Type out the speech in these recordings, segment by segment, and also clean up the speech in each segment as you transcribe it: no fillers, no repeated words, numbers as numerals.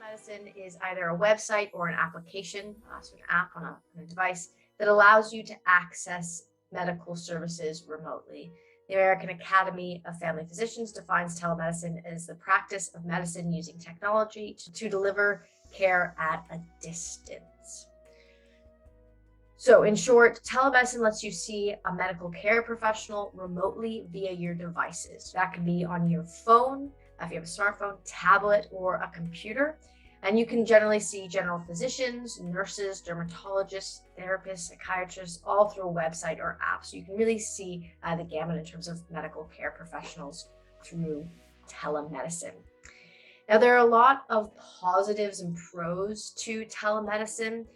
Telemedicine is either a website or an application, so an app on a device that allows you to access medical services remotely. The American Academy of Family Physicians defines telemedicine as the practice of medicine using technology to deliver care at a distance. So in short, telemedicine lets you see a medical care professional remotely via your devices. That can be on your phone, if you have a smartphone, tablet, or a computer. And you can generally see general physicians, nurses, dermatologists, therapists, psychiatrists, all through a website or app. So you can really see the gamut in terms of medical care professionals through telemedicine. Now, there are a lot of positives and pros to telemedicine,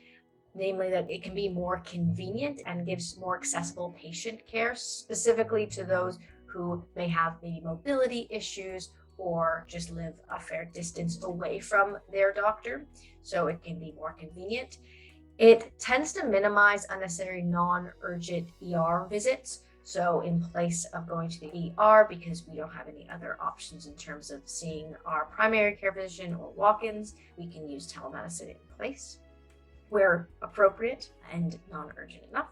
namely that it can be more convenient and gives more accessible patient care, specifically to those who may have maybe mobility issues or just live a fair distance away from their doctor. So it can be more convenient. It tends to minimize unnecessary non-urgent ER visits. So in place of going to the ER, because we don't have any other options in terms of seeing our primary care physician or walk-ins, we can use telemedicine in place where appropriate and non-urgent enough.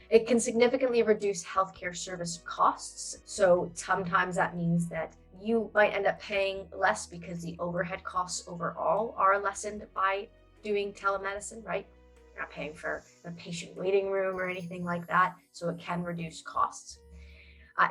It can significantly reduce healthcare service costs. So sometimes that means that you might end up paying less because the overhead costs overall are lessened by doing telemedicine, right? You're not paying for the patient waiting room or anything like that. So it can reduce costs.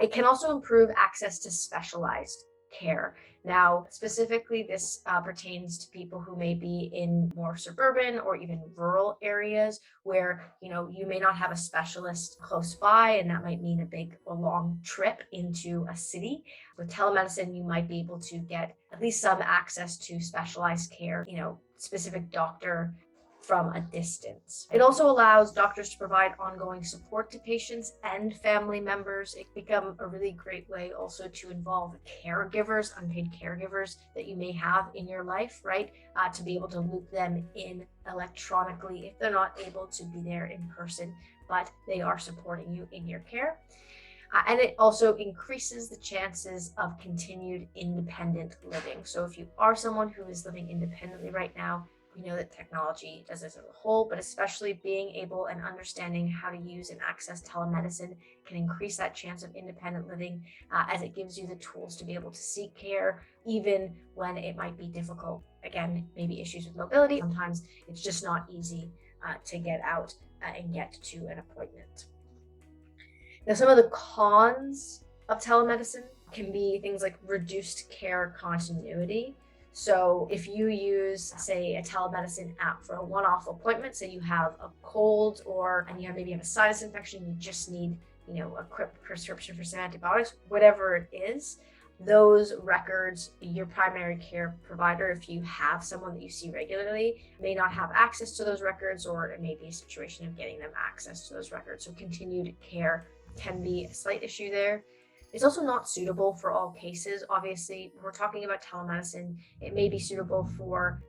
It can also improve access to specialized care. Now, specifically, this pertains to people who may be in more suburban or even rural areas where, you may not have a specialist close by, and that might mean a long trip into a city. With telemedicine, you might be able to get at least some access to specialized care, specific doctor from a distance. It also allows doctors to provide ongoing support to patients and family members. It can become a really great way also to involve caregivers, unpaid caregivers that you may have in your life, right? To be able to loop them in electronically if they're not able to be there in person, but they are supporting you in your care. And it also increases the chances of continued independent living. So if you are someone who is living independently right now, we know that technology does this as a whole, but especially being able and understanding how to use and access telemedicine can increase that chance of independent living, as it gives you the tools to be able to seek care, even when it might be difficult. Again, maybe issues with mobility. Sometimes it's just not easy to get out and get to an appointment. Now, some of the cons of telemedicine can be things like reduced care continuity. So if you use, say, a telemedicine app for a one-off appointment, say you have a cold and you maybe have a sinus infection, you just need, a quick prescription for some antibiotics, whatever it is, those records, your primary care provider, if you have someone that you see regularly, may not have access to those records, or it may be a situation of getting them access to those records. So continued care can be a slight issue there. It's also not suitable for all cases. Obviously, we're talking about telemedicine. It may be suitable for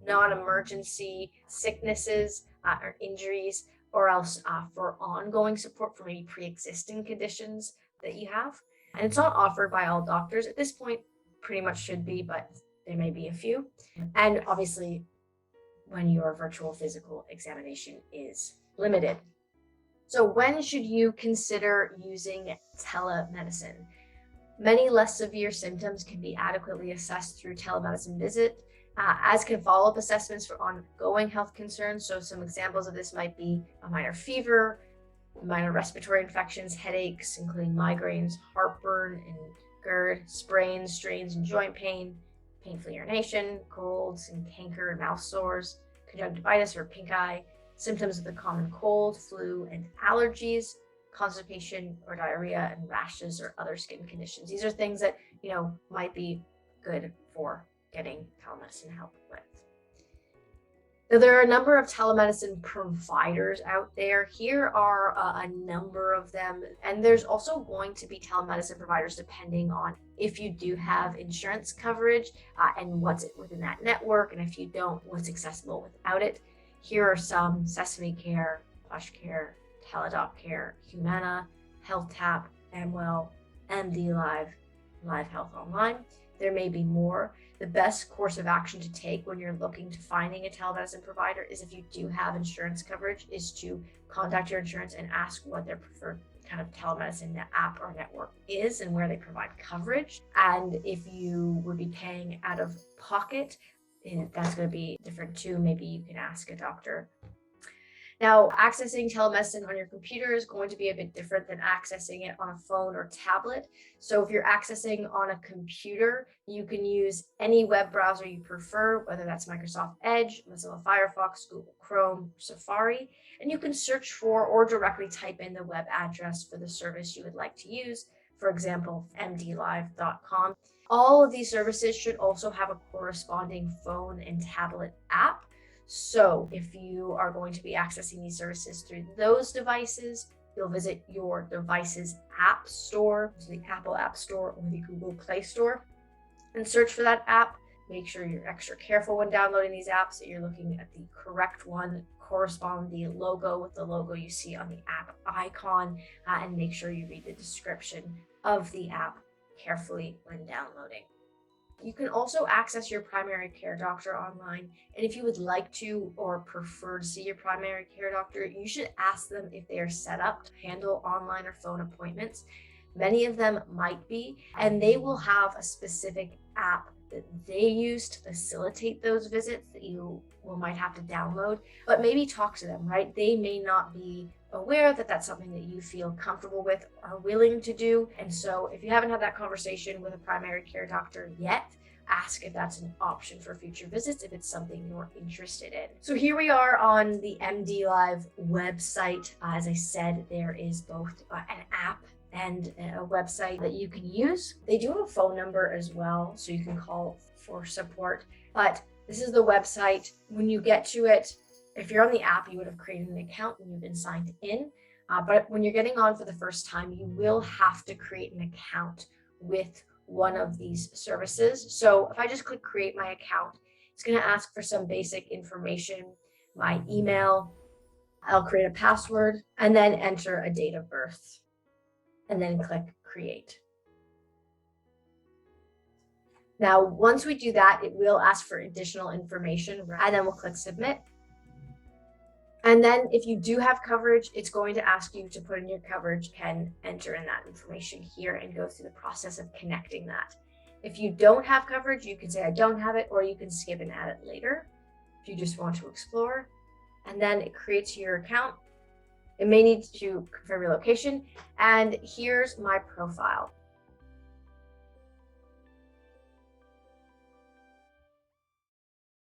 non-emergency sicknesses or injuries, or else for ongoing support for maybe pre-existing conditions that you have. And it's not offered by all doctors. At this point, pretty much should be, but there may be a few. And obviously, when your virtual physical examination is limited. So when should you consider using telemedicine? Many less severe symptoms can be adequately assessed through telemedicine visit, as can follow-up assessments for ongoing health concerns. So some examples of this might be a minor fever, minor respiratory infections, headaches, including migraines, heartburn and GERD, sprains, strains, and joint pain, painful urination, colds and canker and mouth sores, conjunctivitis or pink eye, symptoms of the common cold, flu, and allergies, constipation or diarrhea, and rashes or other skin conditions. These are things that, might be good for getting telemedicine help with. Now, there are a number of telemedicine providers out there. Here are a number of them, and there's also going to be telemedicine providers depending on if you do have insurance coverage and what's within that network, and if you don't, what's accessible without it. Here are some: Sesame Care, PlushCare, Teladoc Care, Humana, HealthTap, Amwell, MD Live, Live Health Online. There may be more. The best course of action to take when you're looking to finding a telemedicine provider is, if you do have insurance coverage, is to contact your insurance and ask what their preferred kind of telemedicine app or network is and where they provide coverage. And if you would be paying out of pocket, that's going to be different too. Maybe you can ask a doctor. Now, accessing telemedicine on your computer is going to be a bit different than accessing it on a phone or tablet. So if you're accessing on a computer, you can use any web browser you prefer, whether that's Microsoft Edge, Mozilla Firefox, Google Chrome, Safari, and you can search for or directly type in the web address for the service you would like to use. For example, mdlive.com. All of these services should also have a corresponding phone and tablet app. So if you are going to be accessing these services through those devices, you'll visit your device's app store, so the Apple App Store or the Google Play Store, and search for that app. Make sure you're extra careful when downloading these apps, that you're looking at the correct one, correspond the logo with the logo you see on the app icon, and make sure you read the description of the app carefully when downloading. You can also access your primary care doctor online, and if you would like to or prefer to see your primary care doctor, you should ask them if they are set up to handle online or phone appointments. Many of them might be, and they will have a specific app that they use to facilitate those visits that you might have to download, but maybe talk to them, right? They may not be aware that that's something that you feel comfortable with or willing to do. And so if you haven't had that conversation with a primary care doctor yet, ask if that's an option for future visits, if it's something you're interested in. So here we are on the MD Live website. As I said, there is both an app and a website that you can use. They do have a phone number as well, so you can call for support. But this is the website. When you get to it, if you're on the app, you would have created an account and you've been signed in. But when you're getting on for the first time, you will have to create an account with one of these services. So if I just click create my account, it's going to ask for some basic information, my email. I'll create a password and then enter a date of birth and then click create. Now, once we do that, it will ask for additional information, and then we'll click submit. And then if you do have coverage, it's going to ask you to put in your coverage and enter in that information here and go through the process of connecting that. If you don't have coverage, you can say I don't have it, or you can skip and add it later if you just want to explore. And then it creates your account. It may need to confirm your location. And here's my profile.